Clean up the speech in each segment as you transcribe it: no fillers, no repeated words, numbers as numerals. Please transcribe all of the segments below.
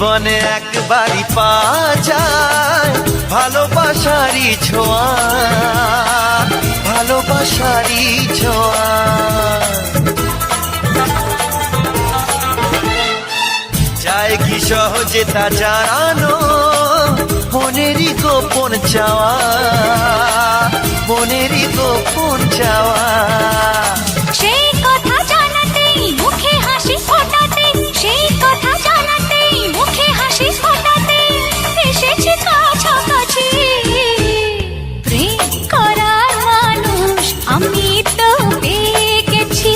জীবনে একবারই পাওয়া যায় ভালোবাসারই ছোঁয়া, ভালোবাসারই ছোঁয়া। যায় কি সহজে তা জানানো, মনেরই গোপন চাওয়া, মনেরই গোপন চাওয়া। সেই কথা জানাতেই মুখে হাসি ফোটাতে, সেই কথা জানাতেই মুখে হাসি ফোটাতে এসেছি কাছাকাছি। প্রেম করার মানুষ আমি তো পেয়ে গেছি,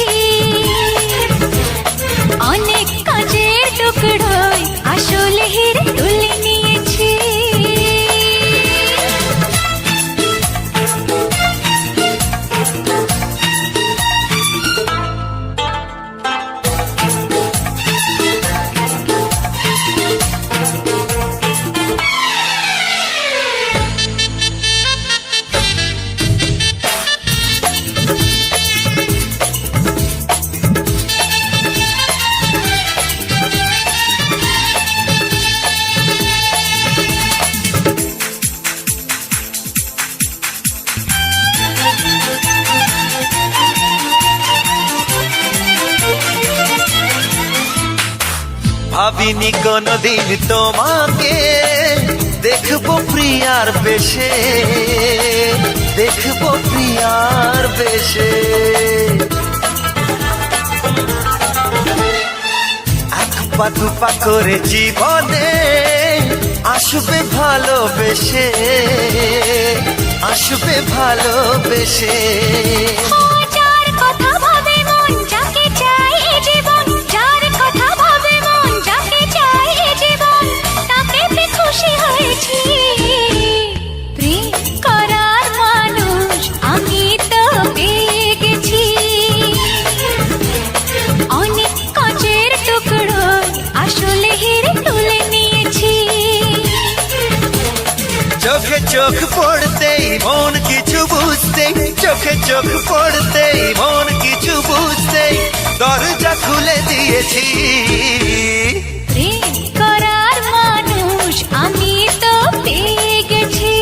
অনেক কাজের টুকরোয় আসলে হিরে তুলে নিয়েছি। ভাবিনি কোনদিন তোমাকে দেখবো প্রিয়ার বেশে, দেখবো প্রিয়ার বেশে। এক পা দুপা করে জীবনে আসবে ভালোবেসে, আসবে ভালোবেসে। যার কথা ভাবে মন যাকে চাই এ জীবন, যার কথা ভাবে মন যাকে চাই এ জীবন, তাকে পেয়ে খুশি হয়েছি। প্রেম করার মানুষ আমি তো পেয়ে গেছি, অনেক কাঁচের টুকরোয় আসলে হিরে তুলে নিয়েছি। চোখে চোখ পড়তেই মন কিছু বুঝতেই, চোখে চোখ পড়তেই মন কিছু বুঝতেই দরজা খুলে দিয়েছি। প্রেম করার মানুষ আমি তো পেয়ে গেছি,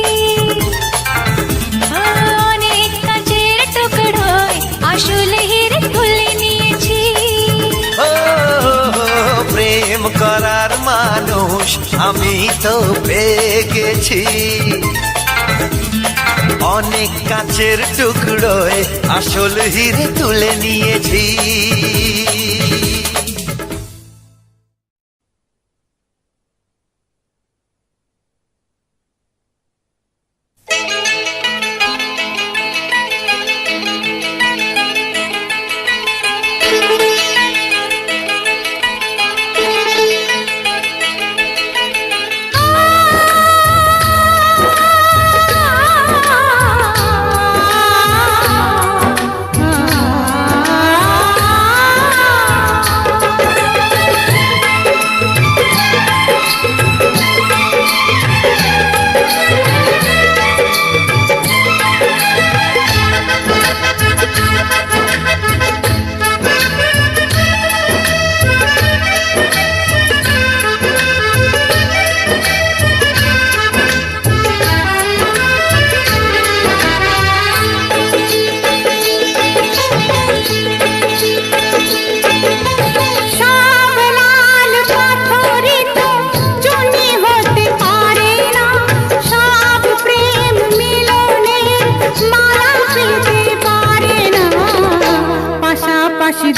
অনেক কাঁচের টুকরোয় আসলে হিরে তুলে নিয়েছি। ও প্রেম করার মানুষ আমি তো পেয়ে গেছি, অনেক কাঁচের টুকরোয় আসল হিরে তুলে নিয়েছি।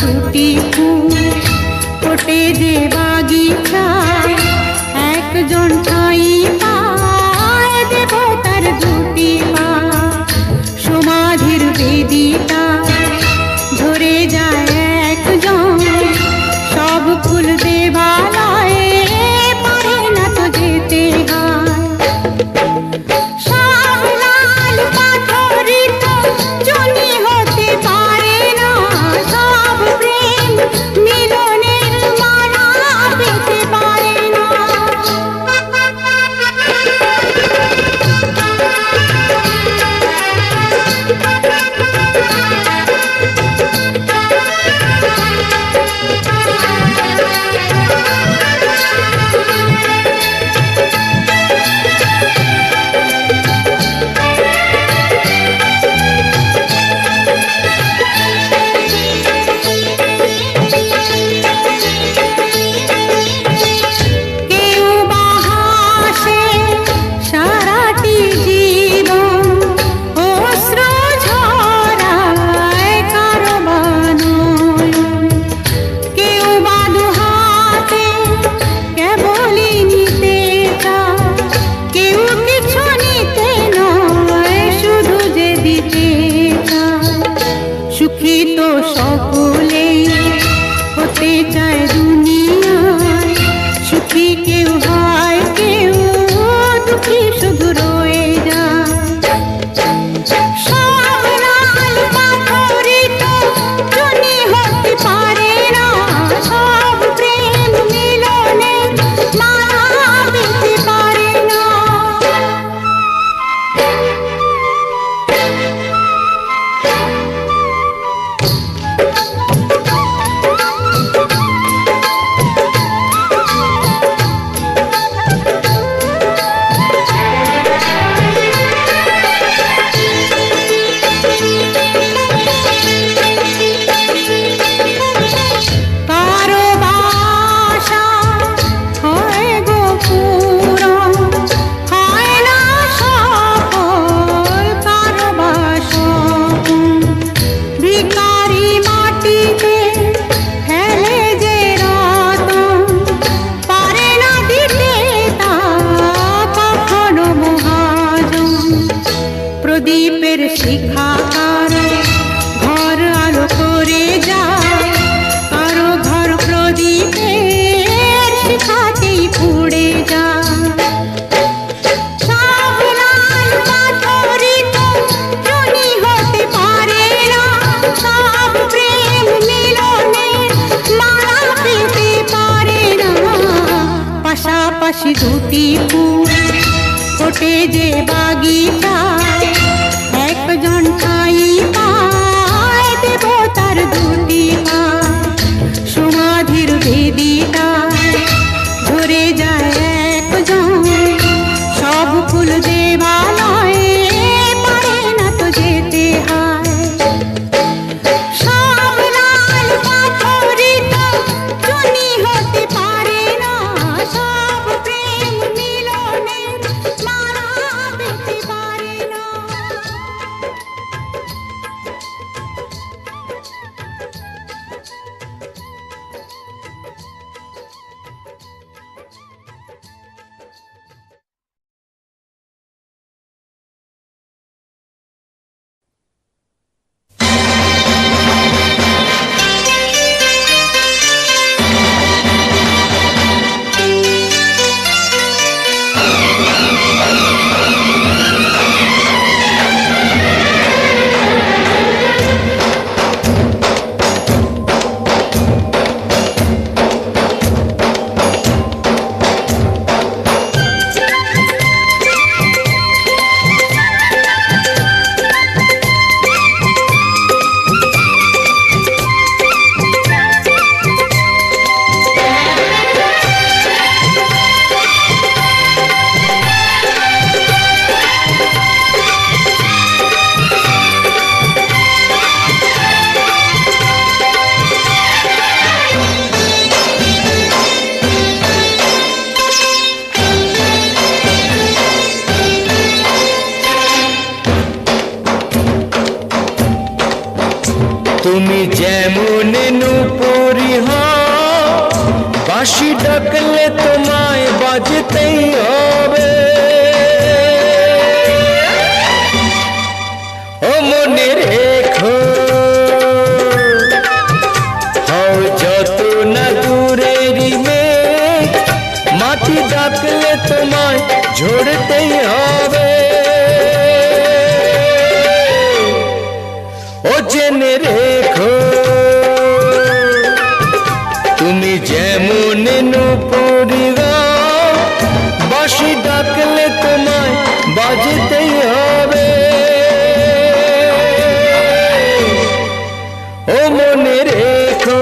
দুটি ফুল ফোটে যে বাগিচায়, একজন ঠাই পায় দেব তার দুটি পা। সমাধির বেদিটা ধরে যায় একজন, সব ফুল দেবালয়ে পারে না তো যেতে হয়। সব লাল পাথরই তো জনি হতে পারে না, সব প্রেম মিলনের মালা হতে চায় দুনিয়ায়, সুখী কেউ হয় কেউ দুঃখী শুধু রয়ে যায়। সব লাল পাথরই তো জুনি হতে পারে না, সব প্রেম মিলনে মালা পেতে পারে না। কারো বাসা হয় গো পুরন, হয় না সফল কারো বাসা। ভিখারি মাটিতে ফেলে যে রতন, পারে না দিতে তা কখনো মহাজন। প্রদীপের শিখা কারো ঘর আলো করে যায়, কারো ঘর প্রদীপের শিখাতেই পুড়ে যায়। সব লাল পাথরই তো জুনি হতে পারে না, সব প্রেম মিলনে মালা পেতে পারে না। পাশাপাশি দুটি ফুল ফোটে যে বাগিচায়, একজন ঠাই পায় দেবতার দুটি পায়। সমাধির বেদিটায় ধরে যায় একজন, সব ফুল দেবালয়ে পারে না তো যেতে হয়। সব লাল পাথরই তো জুনি হতে পারে না, সব প্রেম মিলনে মালা পেতে পারে না। তুমি যেমন নূপুরি হও, বাঁশি ডাকলে তোমায় বাজতেই হবে। ও মনে রেখো, হও যত না দূরেরই মেঘ, মাটি ডাকলে তোমায় ঝরতেই হবে। ও জেনে রেখো, তুমি যেমন নূপুরি হও, বাঁশি ডাকলে তোমায় বাজতেই হবে। ও মনে রেখো।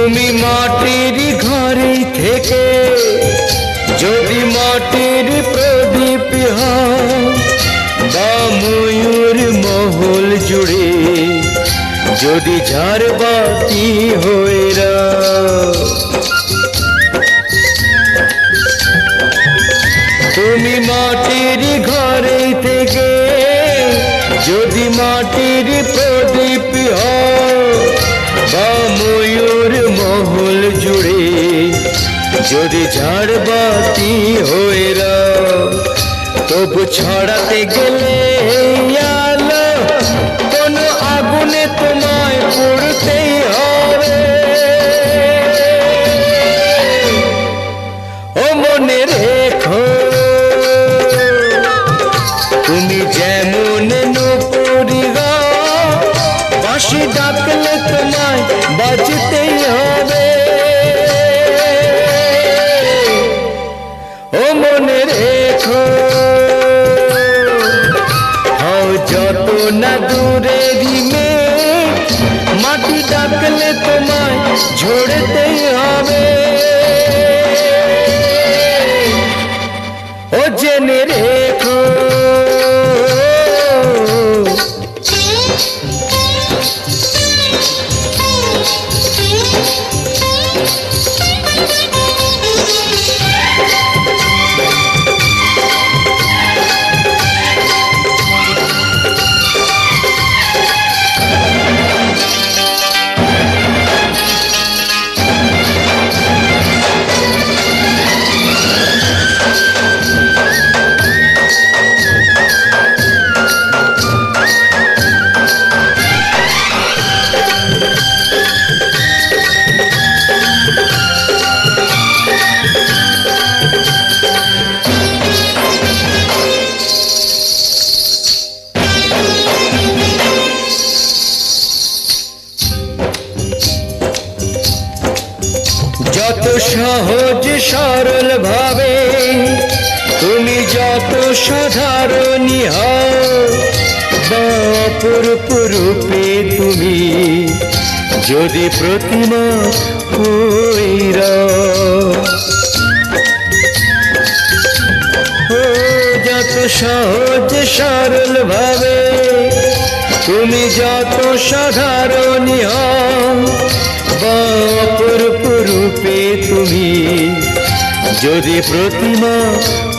তুমি মাটির ঘরে থেকে যদি মাটির প্রদীপ হও বা ময়ূর মহল জুড়ে যদি ঝাড়বাতি হয়ে রাও, তুমি মাটির ঘরে থেকে যদি মাটির প্রদীপ হও বা ময়ূর মহল জুড়ে যদি ঝাড়বাতি হয়ে রাও, তবু ছড়াতে গেলে আলো কোন আগুনে তোমায় পুড়তেই হবে। ও মনে রেখো তুমি যেমন নূপুরি গাও, বাঁশি ডাকলে তোমায় বাজতেই হবে। ও মনে রেখো হও যত না দূরেরই মেয়ে, মাটি ডাকলে তোমায় ঝরতেই হবে। ও জেনে রেখো যত সহজ সরল ভাবে তুমি যত সাধারণী হও বা অপরূপ রূপে তুমি যদি প্রতিমা হইরা, যত সহজ সরল ভাবে তুমি যত সাধারণী হও বা অপরূপ রূপে তুমি যদি প্রতিমা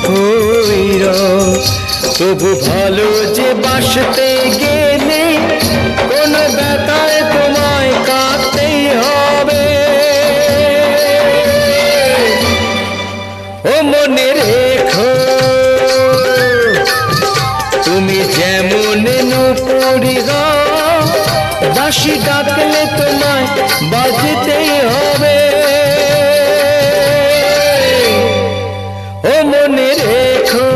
হইরা, তবু ভালো যে বাসতে গেলে কোন ব্যথায় তোমায় কাঁদতেই হবে। ও মনে রেখো তুমি যেমন নূপুরি গাও, বাঁশি ডাকলে তোমায় বাজতেই হবে। ও মনে রেখো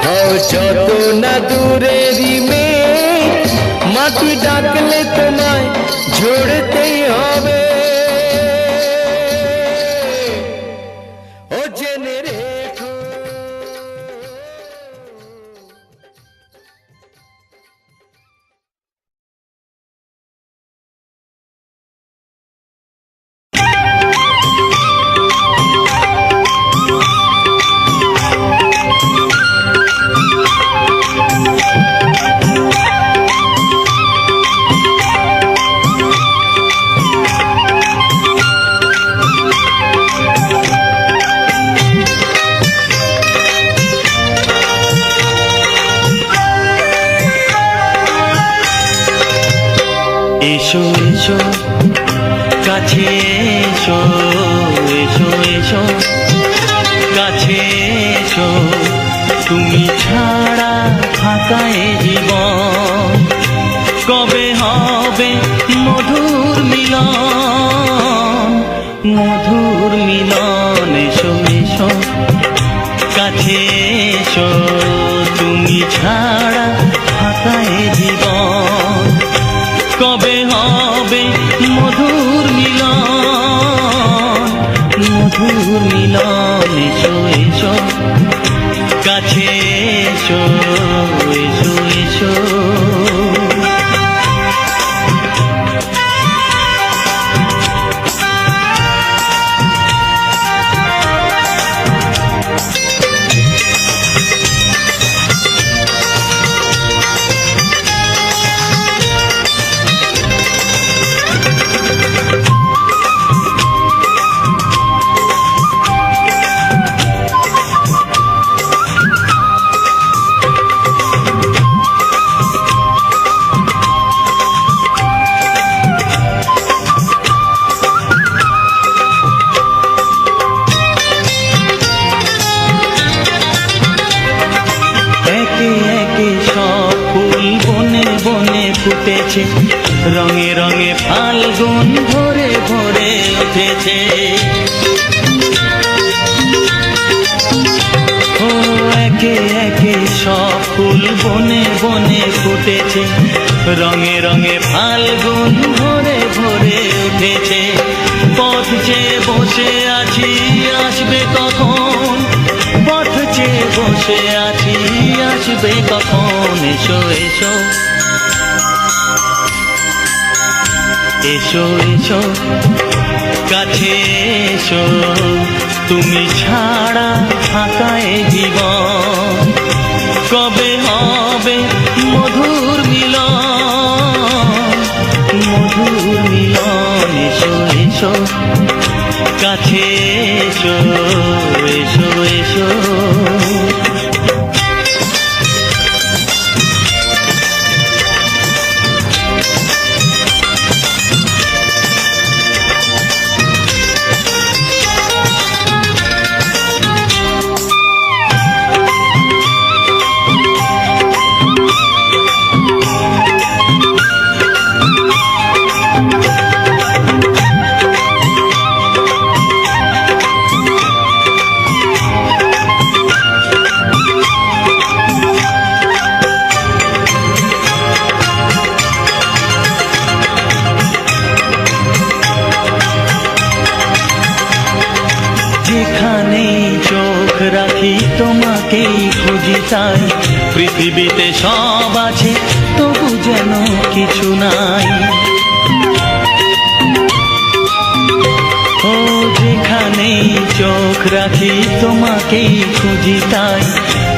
হও যত না দূরেরই মেয়ে, মাটি ডাকলে তোমায় ঝরতেই হবে। ও জেনে রেখো এসো এসো কাছে এসো, এসো এসো কাছে এসো, তুমি ছাড়া ফাঁকা এ জীবন, কবে হবে মধুর মিলন, মধুর মিলন। এসো এসো কাছে এসো, তুমি ছাড়া ফাঁকা এ জীবন, কবে হবে মধুর মিলন, মধুর মিলন। এসো এসো কাছে এসো, এসো এসো। ফুটেছে, রঙে রঙে ফাল্গুন ভরে ভরে উঠেছে। ও একে একে সব ফুল বনে বনে ফুটেছে, রঙে রঙে ফাল্গুন ভরে ভরে উঠেছে। পথ চেয়ে বসে আছি আসবে কখন, পথ চেয়ে বসে আছি আসবে কখন। এসো এসো এসো এসো কাছে এসো, তুমি ছাড়া ফাঁকা এ জীবন। কবে হবে মধুর মিলন, মধুর মিলন। এসো এসো কাছে এসো, এসো এসো। যেখানেই চোখ রাখি তোমাকেই খুঁজি তাই, পৃথিবীতে সব আছে তবু যেন কিছু নাই। ও যেখানেই চোখ রাখি তোমাকেই খুঁজি তাই,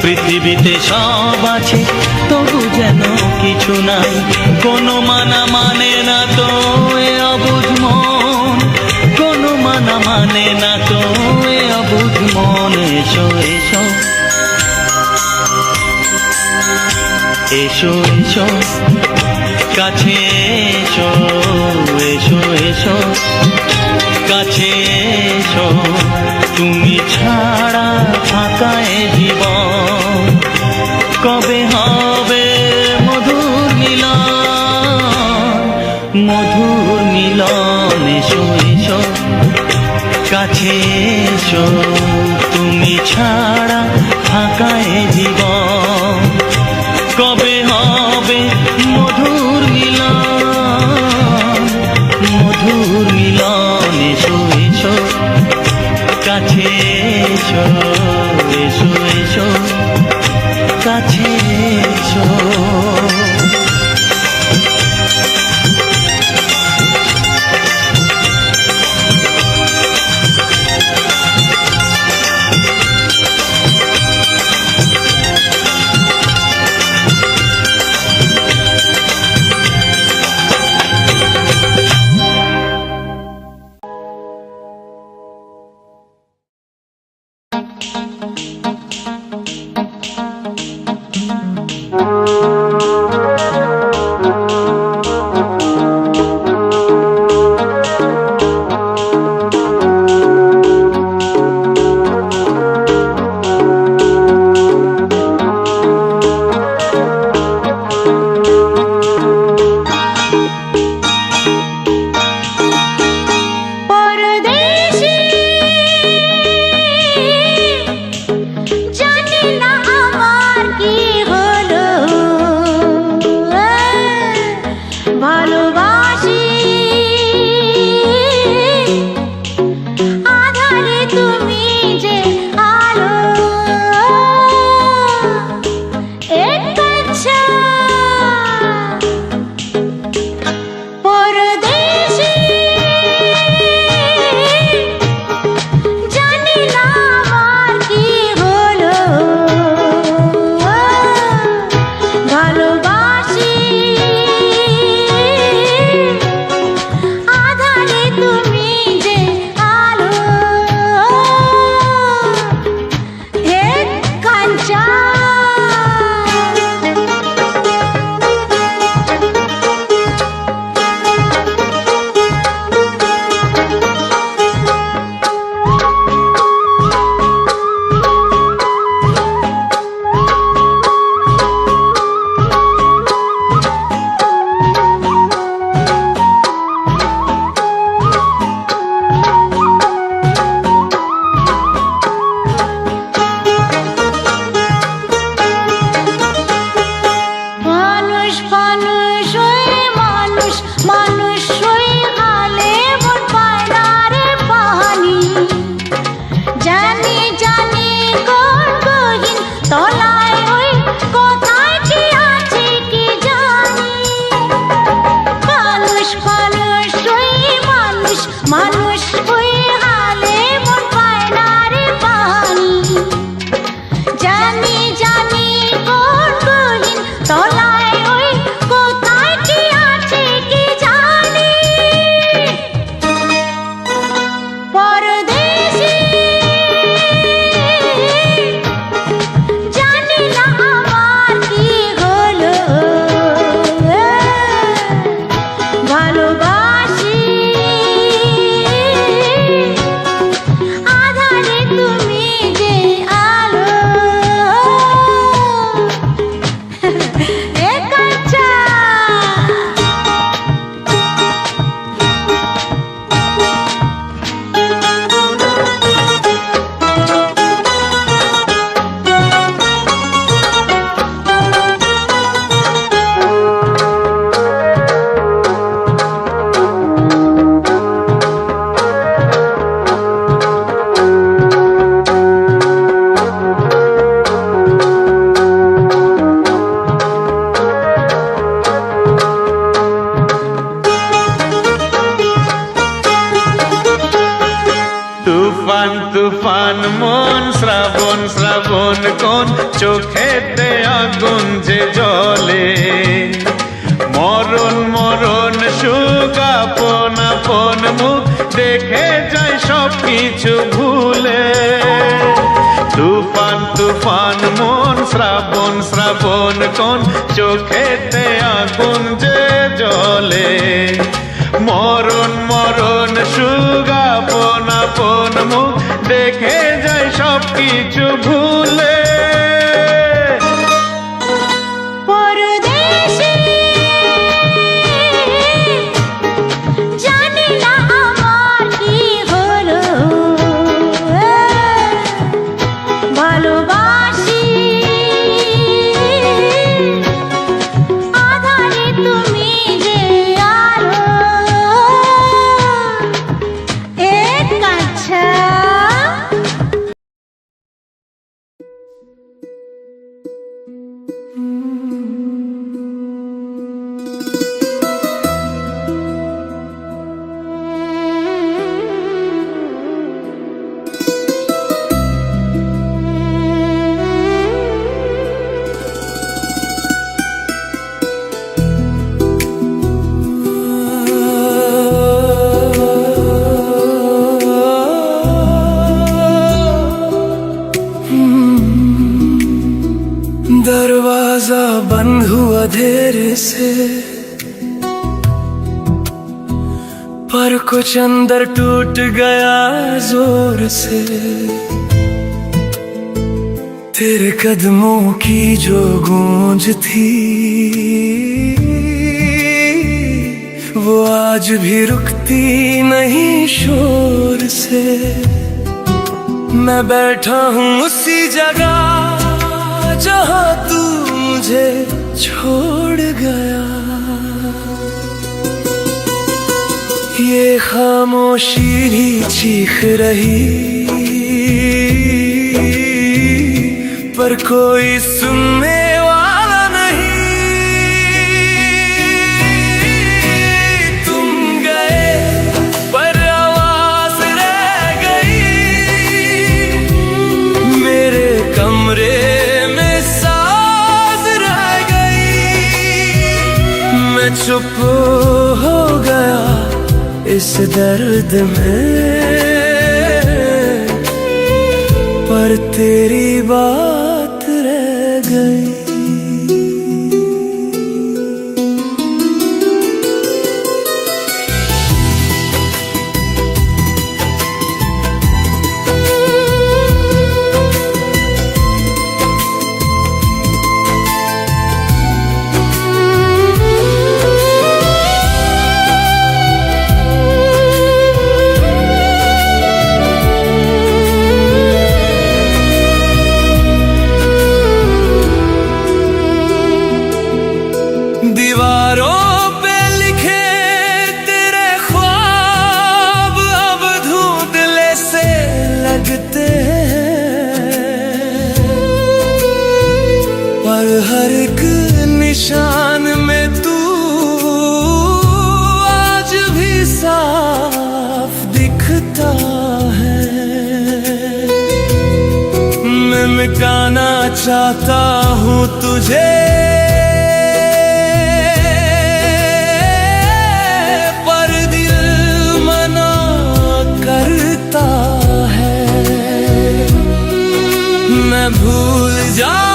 পৃথিবীতে সব আছে তবু যেন কিছু নাই। কোনো মানা মানে না তো এ অবুঝ মন, কোনো মানা মানে না তো এ অবুঝ মন। এসো এসো এসো এসো কাছে এসো, এসো এসো কাছে এসো, তুমি ছাড়া ফাঁকা এ জীবন। কবে হবে মধুর মিলন, মধুর মিলন। এসো এসো কাছে এসো, তুমি ছাড়া ফাঁকা এ জীবন। কবে হবে মধুর মিলন, মধুর মিলন। এসো এসো কাছে এসো, এসো এসো কাছে এসো। তুফান মন শ্রাবণ শ্রাবণ কোন চোখেতে আগুন যে জ্বলে মরণ মরণ সুখ আপন আপন মুখ দেখে যায় সব কিছু ভুলে তুফান তুফান মন শ্রাবণ শ্রাবণ কোন চোখেতে আগুন যে জ্বলে মরণ মরণ সুখ আপন আপন মুখ দেখে যায় সব কিছু ভুলে পরদেশে জানি না আমার কি হলো ভালোবাসি আধারে তুমি যে আলো এক কাছা दरवाजा बंद हुआ देर से पर कुछ अंदर टूट गया जोर से तेरे कदमों की जो गूंज थी वो आज भी रुकती नहीं शोर से मैं बैठा हूँ उसी जगह जहाँ तू मुझे छोड़ गया ये खामोशी ही चीख रही पर कोई सुनने वाला नहीं तुम गए पर आवाज रह गई मेरे कमरे चुप हो गया इस दर्द में पर तेरी बात रह गई दीवारों पे लिखे तेरे ख्वाब अब धुंधले से लगते हैं पर हर एक निशान में तू आज भी साफ दिखता है मैं मिटाना चाहता हूँ तुझे भूल जा